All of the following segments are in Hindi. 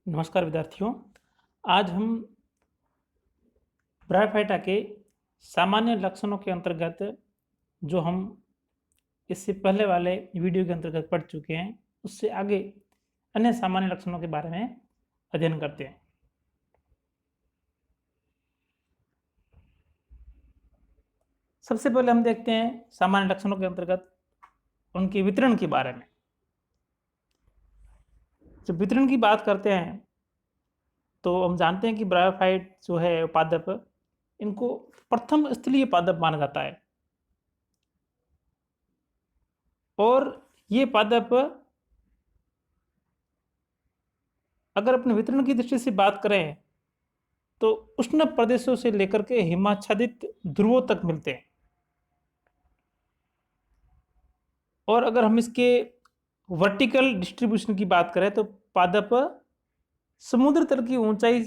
नमस्कार विद्यार्थियों। आज हम ब्रायोफाइटा के सामान्य लक्षणों के अंतर्गत जो हम इससे पहले वाले वीडियो के अंतर्गत पढ़ चुके हैं, उससे आगे अन्य सामान्य लक्षणों के बारे में अध्ययन करते हैं। सबसे पहले हम देखते हैं सामान्य लक्षणों के अंतर्गत उनके वितरण के बारे में। जब वितरण की बात करते हैं तो हम जानते हैं कि ब्रायोफाइट जो है पादप, इनको प्रथम स्थलीय पादप माना जाता है और ये पादप अगर अपने वितरण की दृष्टि से बात करें तो उष्ण प्रदेशों से लेकर के हिमाच्छादित ध्रुवों तक मिलते हैं। और अगर हम इसके वर्टिकल डिस्ट्रीब्यूशन की बात करें तो पादप समुद्र तल की ऊंचाई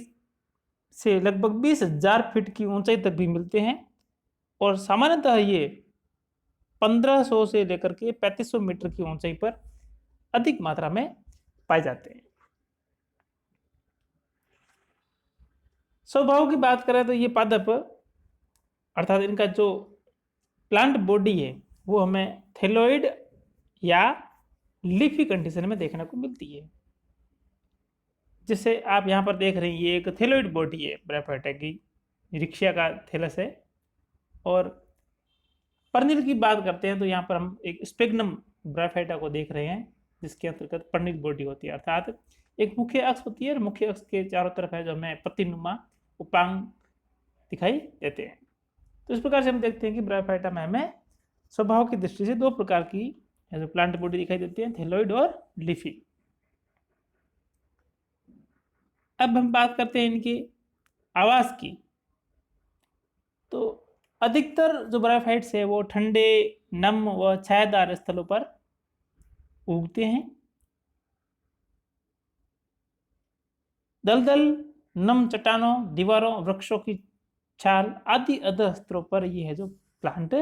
से लगभग 20,000 फीट की ऊंचाई तक भी मिलते हैं और सामान्यतः ये 1500 से लेकर के 3500 मीटर की ऊंचाई पर अधिक मात्रा में पाए जाते हैं। स्वभाव की बात करें तो ये पादप अर्थात इनका जो प्लांट बॉडी है वो हमें थैलोइड या लीफी कंडीशन में देखने को मिलती है। जैसे आप यहाँ पर देख रहे हैं, ये एक थैलोइड बॉडी है ब्रायोफाइटा की, रिक्शिया का थैलस है। और पर्निल की बात करते हैं तो यहाँ पर हम एक स्पेग्नम ब्रायोफाइटा को देख रहे हैं, जिसके अंतर्गत पर्निल बॉडी होती है। अर्थात एक मुख्य अक्ष होती है और मुख्य अक्ष के चारों तरफ है जो हमें पत्तीनुमा उपांग दिखाई देते हैं। तो इस प्रकार से हम देखते हैं कि ब्रायोफाइटा में हमें स्वभाव की दृष्टि से दो प्रकार की जो प्लांट बॉडी दिखाई देती है, थैलोइड और लीफी। अब हम बात करते हैं इनके आवास की। तो अधिकतर जो ब्रायोफाइट्स है वो ठंडे, नम व छायादार स्थलों पर उगते हैं। दलदल, नम चट्टानों, दीवारों, वृक्षों की छाल आदि अधः स्तरों पर ये है जो प्लांट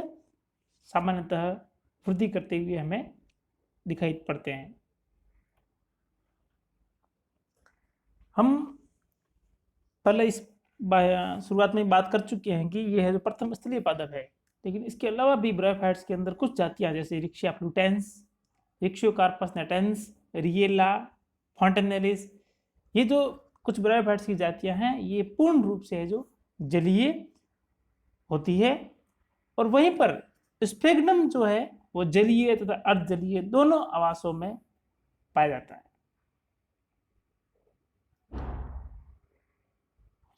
सामान्यतः वृद्धि करते हुए हमें दिखाई पड़ते हैं। हम पहले इस शुरुआत में बात कर चुके हैं कि यह है जो प्रथम स्थलीय पादप है, लेकिन इसके अलावा भी ब्रायोफाइट्स के अंदर कुछ जातियां जैसे रिक्शिया फ्लूटेंस, रिक्शियोकार्पस नेटेंस, रिएला, फॉन्टेनेलिस, ये जो कुछ ब्रायोफाइट्स की जातियां हैं ये पूर्ण रूप से है जो जलीय होती है। और वहीं पर स्फेग्नम जो है वो जलीय तथा अर्धजलीय दोनों आवासों में पाया जाता है।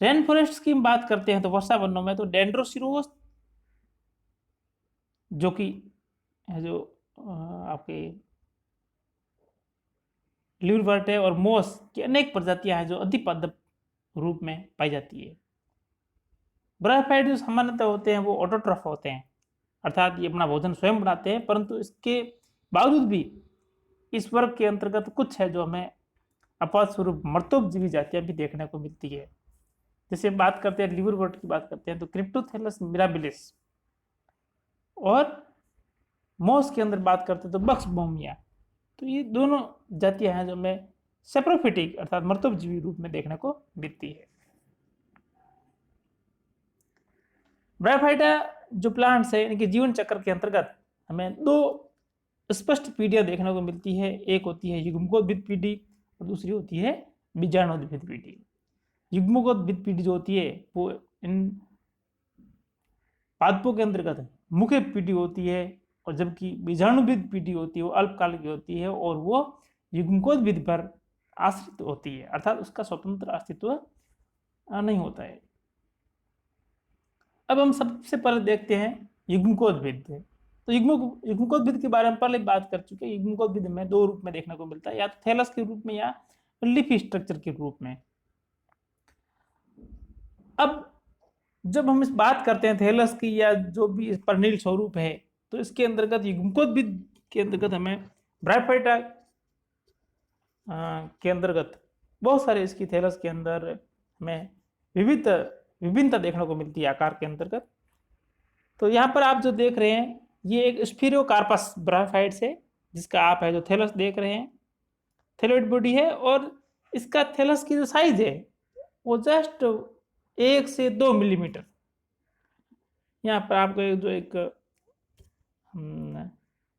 रेन फॉरेस्ट की बात करते हैं तो वर्षा वनों में तो डेंड्रोसिरोस जो कि है जो आपके ल्यूरवर्ट है और मोस की अनेक प्रजातियां हैं जो अधिपादप रूप में पाई जाती है। ब्रायोफाइट जो सामान्यतः होते हैं वो ऑटोट्रॉफ होते हैं, अर्थात ये अपना भोजन स्वयं बनाते हैं, परंतु इसके बावजूद भी इस वर्ग के अंतर्गत कुछ है जो हमें अपवाद स्वरूप मर्तोपजीवी जातियां भी देखने को मिलती है। जैसे बात करते हैं लिवरवर्ट की बात करते हैं तो क्रिप्टोथैलस मिराबिलिस, और मोस के अंदर बात करते हैं तो बक्स बोमिया। तो ये दोनों जातियां हैं जो हमें सेप्रोफिटिक अर्थात मर्तोपजीवी रूप में देखने को मिलती है। ब्रायोफाइटा जो प्लांट्स है इनके जीवन चक्र के अंतर्गत हमें दो स्पष्ट पीढ़ियां देखने को मिलती है। एक होती है युग्मकोद्भिद पीढ़ी और दूसरी होती है बीजाणुोद्भिद पीढ़ी। युग्मकोद्भिद पीढ़ी जो होती है वो इन पादपों के अंतर्गत मुख्य पीढ़ी होती है, और जबकि बीजाणुविद पीढ़ी होती है वो अल्पकाल की होती है और वो युग्मकोद्भिद पर आश्रित होती है, अर्थात उसका स्वतंत्र अस्तित्व नहीं होता है। अब हम सबसे पहले देखते हैं युग्मकोद्भिद। तो युग्मकोद्भिद के बारे में पहले बात कर चुके हैं। युग्मकोद्भिद में दो रूप में देखने को मिलता है, या तो थैलस के रूप में या लीफी स्ट्रक्चर के रूप में। अब जब हम इस बात करते हैं थैलस की या जो भी पर्निल स्वरूप है, तो इसके अंतर्गत युग्मकोद्भिद के अंतर्गत हमें ब्रायोफाइटा के अंतर्गत बहुत सारे इसकी थैलस के अंदर हमें विभिन्नता देखने को मिलती है आकार के अंतर्गत। तो यहाँ पर आप जो देख रहे हैं ये एक स्फीरोकार्पस ब्रायोफाइट्स है, जिसका आप है जो थैलस देख रहे हैं, थैलोइड बॉडी है, और इसका थैलस की जो साइज है वो जस्ट 1 से 2 मिलीमीटर। यहाँ पर आपको जो एक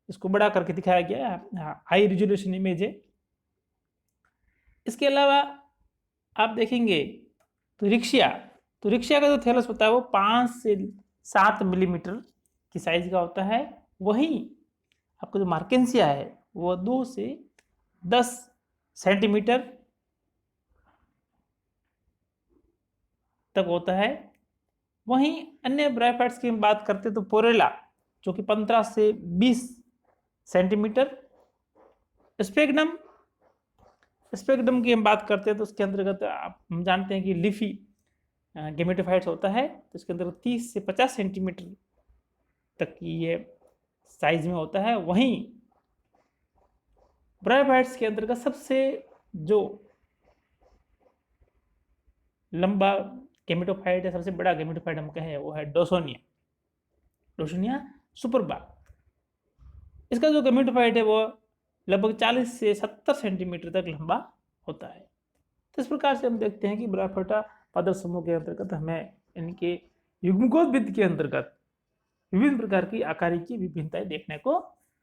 इसको बड़ा करके दिखाया गया है, हाई रिजोल्यूशन इमेज है। इसके अलावा आप देखेंगे तो रिक्शा का जो थैलस होता है वो 5 से 7 मिलीमीटर की साइज का होता है। वहीं आपका जो मार्केंसिया है वो 2 से 10 सेंटीमीटर तक होता है। वहीं अन्य ब्रायोफाइट्स की हम बात करते हैं तो पोरेला जो कि 15 से 20 सेंटीमीटर। स्पेगडम की हम बात करते हैं तो उसके अंतर्गत हम जानते हैं कि लिफी गेमेटोफाइट्स होता है, तो इसके अंदर 30 से 50 सेंटीमीटर तक की ये साइज में होता है। वहीं ब्रायोफाइट्स के अंतर्गत सबसे जो लंबा गेमेटोफाइट है, सबसे बड़ा गेमेटोफाइट हम कहें वो है डोसोनिया सुपरबा। इसका जो गेमेटोफाइट है वो लगभग 40 से 70 सेंटीमीटर तक लंबा होता है। तो इस प्रकार से हम देखते हैं कि ब्रायोफाइटा पादप समूह के अंतर्गत हमें इनके युग्मकोद्भिद के अंतर्गत विभिन्न प्रकार की आकारिक की विभिन्नताएं देखने को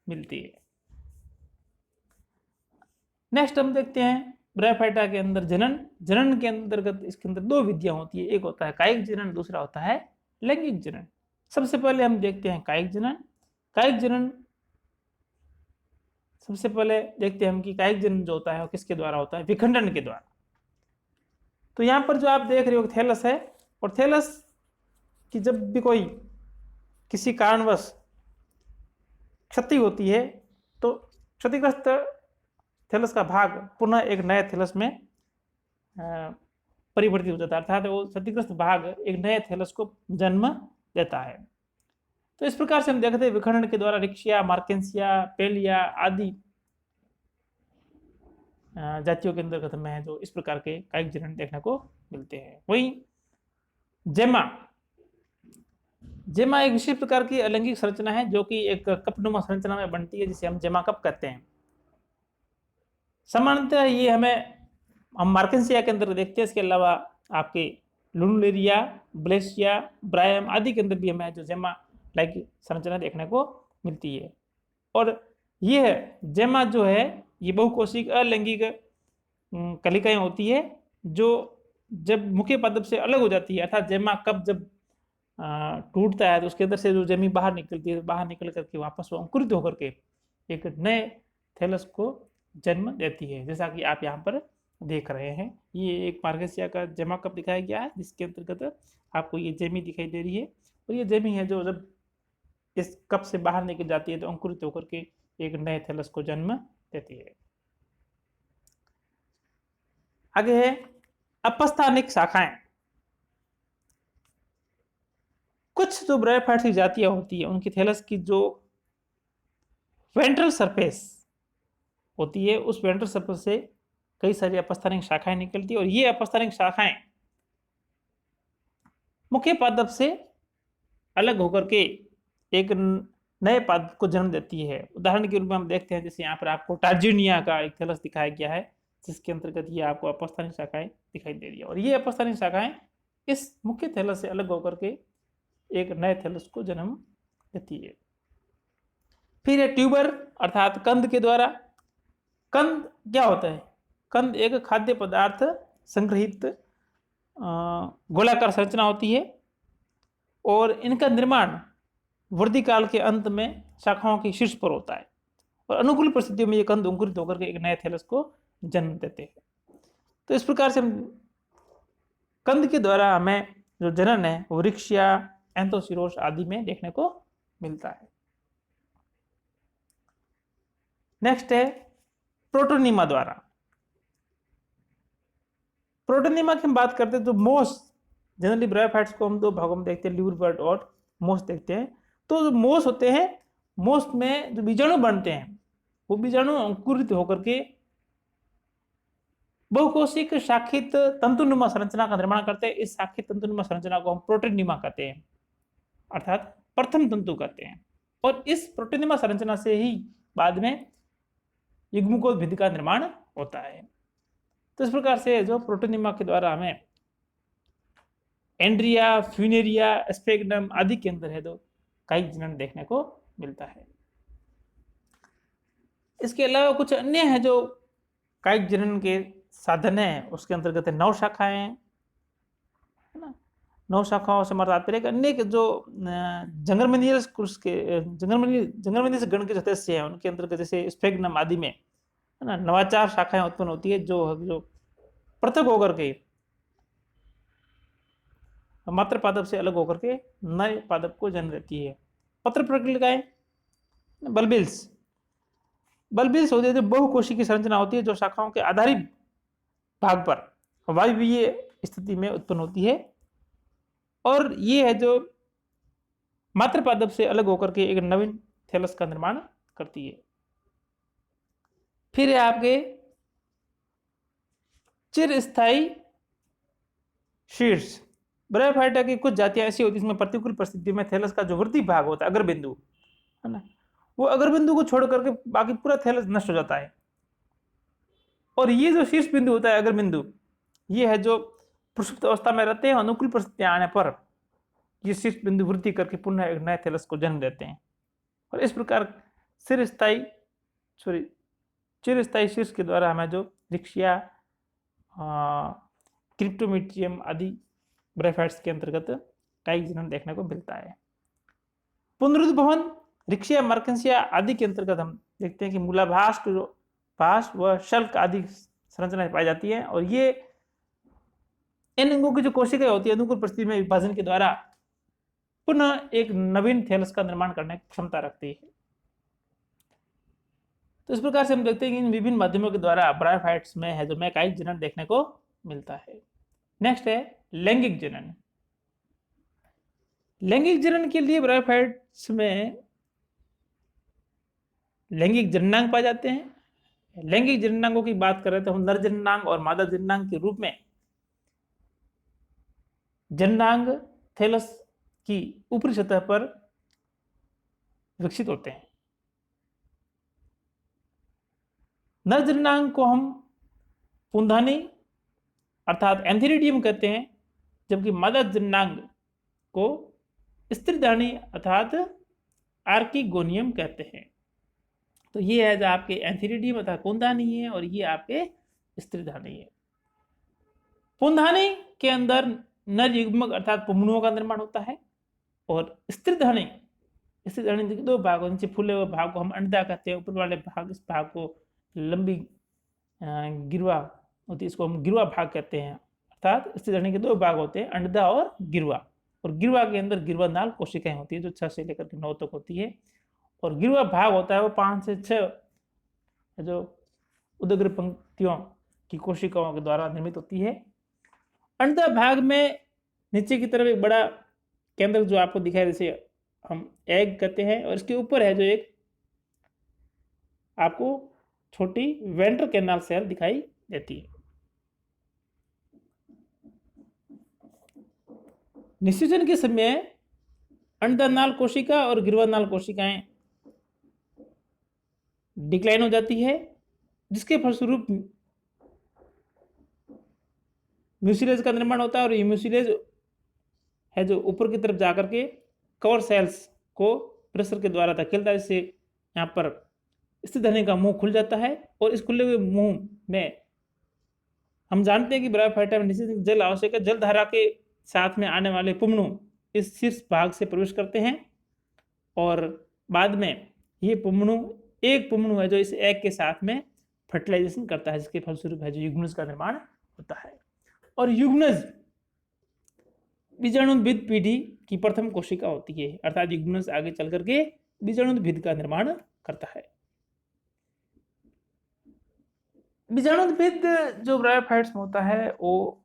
मिलती है। नेक्स्ट हम देखते हैं ब्रायोफाइटा के अंदर जनन के अंतर्गत इसके अंदर 2 विधियां होती है, एक होता है कायिक जनन, दूसरा होता है लैंगिक जनन। सबसे पहले हम देखते हैं कायिक जनन। सबसे पहले देखते हैं हम कि कायिक जनन जो होता है वो किसके द्वारा होता है, विखंडन के द्वारा। तो यहाँ पर जो आप देख रहे हो थैलस है, और थैलस की जब भी कोई किसी कारणवश क्षति होती है तो क्षतिग्रस्त थैलस का भाग पुनः एक नए थैलस में परिवर्तित हो जाता है, अर्थात वो क्षतिग्रस्त भाग एक नए थैलस को जन्म देता है। तो इस प्रकार से हम देखते हैं विखंडन के द्वारा रिक्शिया, मार्केंसिया, पेलिया आदि जातियों के अंतर्गत हमें जो इस प्रकार के कायिक जनन देखने को मिलते हैं। वहीं जेमा एक विशेष प्रकार की अलैंगिक संरचना है जो कि एक कपनुमा संरचना में बनती है, जिसे हम जेमा कप कहते हैं। सामान्यतः ये हम मार्केंसिया के अंदर देखते हैं। इसके अलावा आपके लुनुलेरिया, ब्लेसिया, ब्रायम आदि के अंदर भी हमें जो जेमा लाइक संरचना देखने को मिलती है। और यह जेमा जो है ये बहुकोशिक अलैंगिक कलिकाएं होती है जो जब मुख्य पादप से अलग हो जाती है, अर्थात जेमा कप जब टूटता है तो उसके अंदर से जो जेमी बाहर निकलती है, बाहर निकल करके वापस वो अंकुरित होकर के एक नए थैलस को जन्म देती है, जैसा कि आप यहाँ पर देख रहे हैं। ये एक मार्केंसिया का जेमा कप दिखाया गया है जिसके अंतर्गत आपको ये जेमी दिखाई दे रही है, और ये जेमी है जो जब इस कप से बाहर निकल जाती है तो अंकुरित होकर के एक नए थैलस को जन्म देती है। आगे है अपस्थानिक शाखाएं। कुछ जो ब्रायोफाइट्स की जातियां होती है उनकी थैलस की जो वेंट्रल सरफेस होती है उस वेंट्रल सरफेस से कई सारी अपस्थानिक शाखाएं निकलती है, और ये अपस्थानिक शाखाएं मुख्य पादप से अलग होकर के एक नए पादप को जन्म देती है। उदाहरण के रूप में हम देखते हैं, जैसे यहाँ पर आपको टार्जीनिया का एक थैलस दिखाया गया है जिसके अंतर्गत ये आपको अपस्थानिक शाखाएं दिखाई दे रही है, और ये अपस्थानिक शाखाएं इस मुख्य थैलस से अलग होकर के एक नए थैलस को जन्म देती है। फिर है ट्यूबर अर्थात कंद के द्वारा। कंद क्या होता है? कंद एक खाद्य पदार्थ संग्रहित गोलाकार संरचना होती है, और इनका निर्माण वृद्धि काल के अंत में शाखाओं के शीर्ष पर होता है, और अनुकूल परिस्थितियों में ये कंद अंकुरित होकर के एक नए थैलस को जन्म देते हैं। तो इस प्रकार से हम कंद के द्वारा हमें जो जनन है वो रिक्शिया, एंथोसिरोस आदि में देखने को मिलता है। नेक्स्ट है प्रोटोनिमा द्वारा। प्रोटोनिमा की हम बात करते हैं तो मोस, जनरली ब्रायोफाइट्स को हम 2 भागों में देखते हैं, ल्यूरबर्ट और मोस देखते हैं। तो जो मोस होते हैं, मोस में जो बीजाणु बनते हैं वो बीजाणु अंकुरित होकर के बहुकोशिक शाखित तंतुनुमा संरचना का निर्माण करते हैं। इस शाखित तंतुनुमा संरचना को हम प्रोटोनिमा कहते हैं, अर्थात प्रथम तंतु कहते हैं, और इस प्रोटोनिमा संरचना से ही बाद में युग्मकोद्भिद का निर्माण होता है। तो इस प्रकार से जो प्रोटोनिमा के द्वारा हमें एंड्रिया, फ्यूनेरिया, स्पेगनम आदि के अंदर है तो कायिक जनन देखने को मिलता है। इसके अलावा कुछ अन्य है जो कायिक जनन के साधन है, उसके अंतर्गत है 9 शाखाएं, है ना। 9 शाखाओं से हमारा तात्पर्य अन्य के जो जंगरमेनियस कोर्स के जंगरमेनियस गण के सदस्य हैं उनके अंतर्गत जैसे स्पेगनम आदि में, है ना, नवाचार शाखाएं उत्पन्न होती है जो पृथक होकर के मात्र पादप से अलग होकर के नए पादप को जन्म देती है। पत्र प्रक्रियाएं, बल्बिल्स होती है जो बहुकोशी की संरचना होती है जो शाखाओं के आधारित भाग पर वायवीय स्थिति में उत्पन्न होती है, और ये है जो मात्र पादप से अलग होकर के एक नवीन थैलस का निर्माण करती है। फिर है आपके चिरस्थायी शीर्ष। ब्रायोफाइटा की कुछ जातियां ऐसी होती है जिसमें प्रतिकूल परिस्थितियों में थैलस का जो वृद्धि भाग होता है, अग्रबिंदु, है ना, वो अग्रबिंदु को छोड़ करके बाकी पूरा थैलस नष्ट हो जाता है। और ये जो शीर्ष बिंदु होता है, अग्रबिंदु, ये है जो प्रसुप्त अवस्था में रहते हैं, अनुकूल परिस्थितियां आने पर ये शीर्ष बिंदु वृद्धि करके पुनः एक नए थैलस को जन्म देते हैं। और इस प्रकार चिरस्थायी शीर्ष के द्वारा हमें जो रिक्शिया, क्रिप्टोमीट्रियम आदि ब्रायोफाइट्स के अंतर्गत कायिक जनन देखने को मिलता है। पुनरुद्भवन रिक्शिया, मर्केंसिया आदि के अंतर्गत हम देखते हैं कि मूलाभास व शल्क आदि संरचनाएं पाई जाती है, और ये इन अंगों की जो कोशिकाएं होती है अनुकूल परिस्थिति में विभाजन के द्वारा पुनः एक नवीन थैलस का निर्माण करने की क्षमता रखती है। तो इस प्रकार से हम देखते हैं कि इन विभिन्न माध्यमों के द्वारा ब्रायोफाइट्स में है जो में कायिक जनन देखने को मिलता है। नेक्स्ट है लैंगिक जनन। लैंगिक जनन के लिए ब्रायोफाइट्स में लैंगिक जननांग पाए जाते हैं। लैंगिक जननांगों की बात करें तो हम नर जननांग और मादा जननांग के रूप में जननांग थैलस की ऊपरी सतह पर विकसित होते हैं। नर जननांग को हम पुंधानी अर्थात एंथेरिडियम कहते हैं, जबकि मादा जननांग को स्त्रीधानी अर्थात आर्किगोनियम कहते हैं। तो ये है जो आपके एंथेरिडियम अर्थात पुंधानी है, और ये आपके स्त्रीधानी है। पुंधानी के अंदर नर युग्मक अर्थात पुंगनुओं का निर्माण होता है, और स्त्रीधानी के 2 भाग, नीचे फूले हुए भाग को हम अंडा कहते हैं, ऊपर वाले भाग, इस भाग को लंबी गिरवा होती है, इसको हम गिरवा भाग कहते हैं। अर्थात स्त्रीधानी के 2 भाग होते हैं, अंडा और गिरवा, और गिरवा के अंदर गिरवा नाल कोशिकाएं होती है जो 6 से लेकर के 9 तक होती है, और गिरवा भाग होता है वो 5 से 6 जो उदग्र पंक्तियों की कोशिकाओं के द्वारा निर्मित होती है। अंडा भाग में नीचे की तरफ एक बड़ा केंद्र जो आपको दिखाई, जैसे हम एग कहते हैं, और इसके ऊपर है जो एक आपको छोटी वेंट्रल कैनाल सेल दिखाई देती है। निषेचन के समय अंडानाल कोशिका और गिरवानाल कोशिकाएं डिक्लाइन हो जाती है, जिसके फलस्वरूप म्यूसिलेज का निर्माण होता है, और ये म्यूसिलेज है जो ऊपर की तरफ जाकर के कवर सेल्स को प्रेशर के द्वारा धकेलता है, जिससे यहाँ पर स्त्रीधानी का मुंह खुल जाता है, और इस खुले हुए मुंह में हम जानते हैं कि ब्रायोफाइटा में निश्चित जल आवश्यक है। जलधारा के साथ में आने वाले पुंगनु इस शीर्ष भाग से प्रवेश करते हैं, और बाद में ये पुंगनु एक पुंगनु है जो इस एग के साथ में फर्टिलाइजेशन करता है, जिसके फलस्वरूप है जो युग्मनज का निर्माण होता है। और युग्मनज बीजाणुभिद पीढ़ी की प्रथम कोशिका होती है, अर्थात युग्मनज आगे चल करके बीजाणुभिद का निर्माण करता है। बीजाणुभिद जो ब्रायोफाइट्स में होता है वो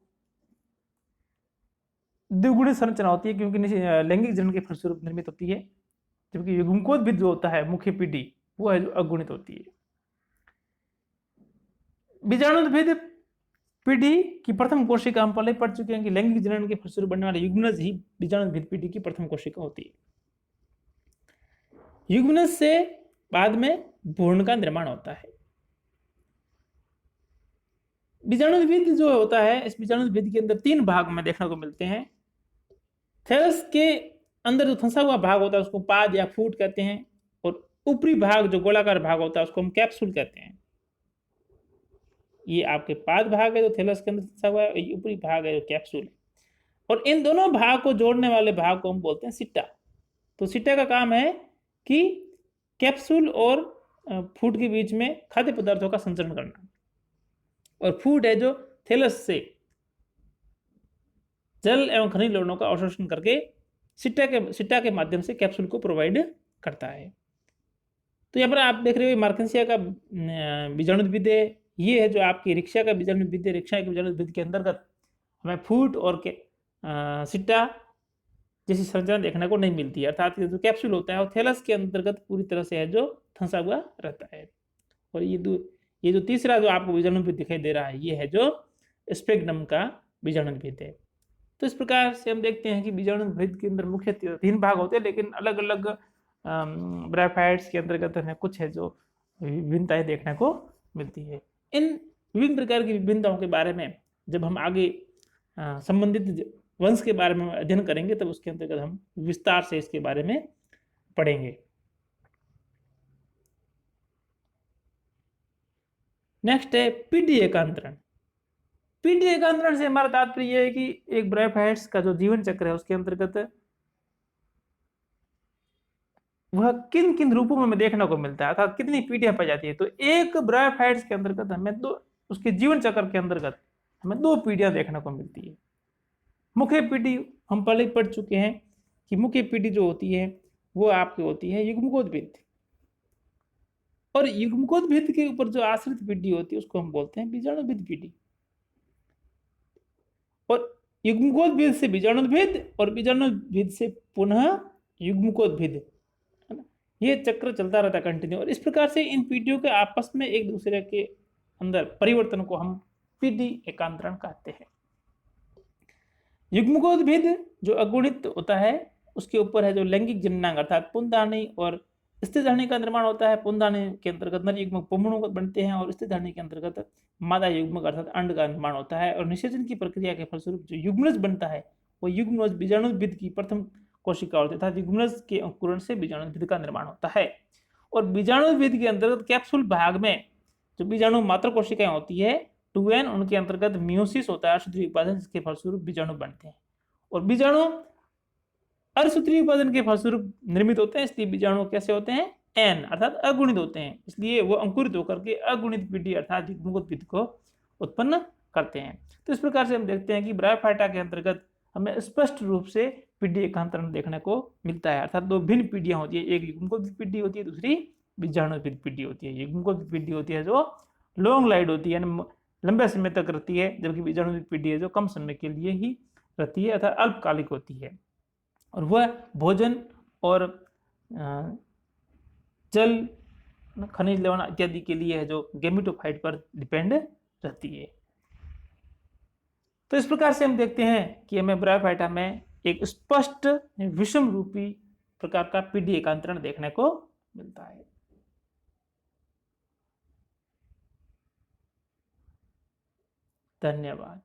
द्विगुणी संरचना होती है, क्योंकि लैंगिक जनन के फलस्वरूप निर्मित होती है, जबकि युग्मकोद्भिद जो होता है मुख्य पीढ़ी वो है जो अगुणित होती है। बीजाणुभिद पीढ़ी की प्रथम कोशिका हम पहले पढ़ चुके हैं कि लैंगिक जनन के फलस्वरूप बनने वाले युग्मनज ही बीजाणुभिद पीढ़ी की प्रथम कोशिका होती है। युग्मनज से बाद में भ्रूण का निर्माण होता है। बीजाणुद्भिद जो होता है, इस बीजाणुद्भिद के अंदर 3 भाग में देखने को मिलते हैं। थैलस के अंदर जो फंसा हुआ भाग होता है उसको पाद या फूट कहते हैं, और ऊपरी भाग जो गोलाकार भाग होता है उसको हम कैप्सूल कहते हैं। ये आपके पाद भाग है जो थैलस के अंदर फंसा हुआ है, ये ऊपरी भाग है जो कैप्सूल है, और इन दोनों भाग को जोड़ने वाले भाग को हम बोलते हैं सिट्टा। तो सिट्टा का काम है कि कैप्सूल और फूट के बीच में खाद्य पदार्थों का संचरण करना, और फूट है जो थैलस से जल एवं खनिज लवणों का अवशोषण करके सिट्टा के माध्यम से कैप्सूल को प्रोवाइड करता है। तो यहाँ पर आप देख रहे हो मार्केंसिया का बीजाणुद्भिद है, ये है जो आपकी रिक्शा का बीजाणुद्भिद है। रिक्शा के बीजाणुद्भिद के अंतर्गत हमें फूट और सिट्टा जैसी संरचना देखने को नहीं मिलती है, अर्थात जो कैप्सूल होता है वो थैलस के अंतर्गत पूरी तरह से है जो फंसा हुआ रहता है। और ये जो तीसरा जो आपको बीजाणुद्भिद दिखाई दे रहा है, ये है जो स्पेग्नम का बीजाणुद्भिद है। तो इस प्रकार से हम देखते हैं कि बीजाणुद्भिद के अंदर मुख्य 3 भाग होते हैं, लेकिन अलग अलग ब्रायोफाइट्स के अंतर्गत हमें कुछ है जो विभिन्नताएं देखने को मिलती है। इन विभिन्न प्रकार की विभिन्नताओं के बारे में जब हम आगे संबंधित वंश के बारे में अध्ययन करेंगे तब उसके अंतर्गत हम विस्तार से इसके बारे में पढ़ेंगे। नेक्स्ट है पीडी एकांतरण। पीडी एकांतरण से हमारा तात्पर्य यह है कि एक ब्रायोफाइट्स का जो जीवन चक्र है उसके अंतर्गत वह किन किन रूपों में हमें देखने को मिलता है, अर्थात कितनी पीढ़ियां पाई जाती है। तो एक ब्रायोफाइट्स के अंतर्गत हमें उसके जीवन चक्र के अंतर्गत हमें 2 पीढ़ियां देखने को मिलती है। मुख्य पीढ़ी हम पहले ही पढ़ चुके हैं कि मुख्य पीढ़ी जो होती है वो आपकी होती है युग्मकोद्भिद, और युग्मकोद्भिद के ऊपर जो आश्रित पीढ़ी होती है उसको हम बोलते हैं बीजाणुद्भिद पीढ़ी। और युग्मकोद्भिद से बीजाणुद्भिद और बीजाणुद्भिद से पुनः युग्मकोद्भिद, है ना, ये चक्र चलता रहता है कंटिन्यू। और इस प्रकार से इन पीढ़ियों के आपस में एक दूसरे के अंदर परिवर्तन को हम पीढ़ी एकांतरण कहते हैं। युग्मकोद्भिद जो अगुणित होता है उसके ऊपर है जो लैंगिक जननांग अर्थात पुंधानी और स्थिरधारणी का निर्माण होता है। पुंधानी के अंतर्गत नर युग्मक पुंभणु बनते हैं और स्थिरधारणी के अंतर्गत मादा युग्मक अर्थात अंड का निर्माण होता है। और निषेचन की प्रक्रिया के फलस्वरूप जो युग्मनज बनता है वो युग्मनज बीजाणुद्भिद की प्रथम कोशिका होती है, अर्थात युग्मनज के अंकुरण से बीजाणुद्भिद का निर्माण होता है। और बीजाणुद्भिद के अंतर्गत कैप्सूल भाग में जो बीजाणु मात्र कोशिकाएं होती है 2n, उनके अंतर्गत मियोसिस होता है, सूत्रीय विभाजन, जिसके फलस्वरूप बीजाणु बनते हैं। और बीजाणु असूत्रीय विभाजन के फलस्वरूप निर्मित होते हैं, इसलिए बीजाणु कैसे होते हैं n अर्थात अगुणित होते हैं, इसलिए वो अंकुरित होकर के अगुणित पीढ़ी अर्थात युग्मकोद्भिद को उत्पन्न करते हैं। तो इस प्रकार से हम देखते हैं कि ब्रायोफाइटा के अंतर्गत हमें स्पष्ट रूप से पीढ़ी एकांतरण देखने को मिलता है, अर्थात 2 भिन्न पीढ़ियां होती है, एक युग्मकोद्भिद पीढ़ी होती है, दूसरी बीजाणुद्भिद पीढ़ी होती है। युग्मकोद्भिद पीढ़ी होती है जो लॉन्ग लाइड होती है, यानी लंबे समय तक रहती है, जबकि बीजाणुद्भिद पीढ़ी है जो कम समय के लिए ही रहती है अर्थात अल्पकालिक होती है, और वह भोजन और जल, खनिज लवण इत्यादि के लिए है जो गैमेटोफाइट पर डिपेंड रहती है। तो इस प्रकार से हम देखते हैं कि हमें ब्रायोफाइटा में एक स्पष्ट विषम रूपी प्रकार का पीढ़ी एकांतरण देखने को मिलता है। धन्यवाद।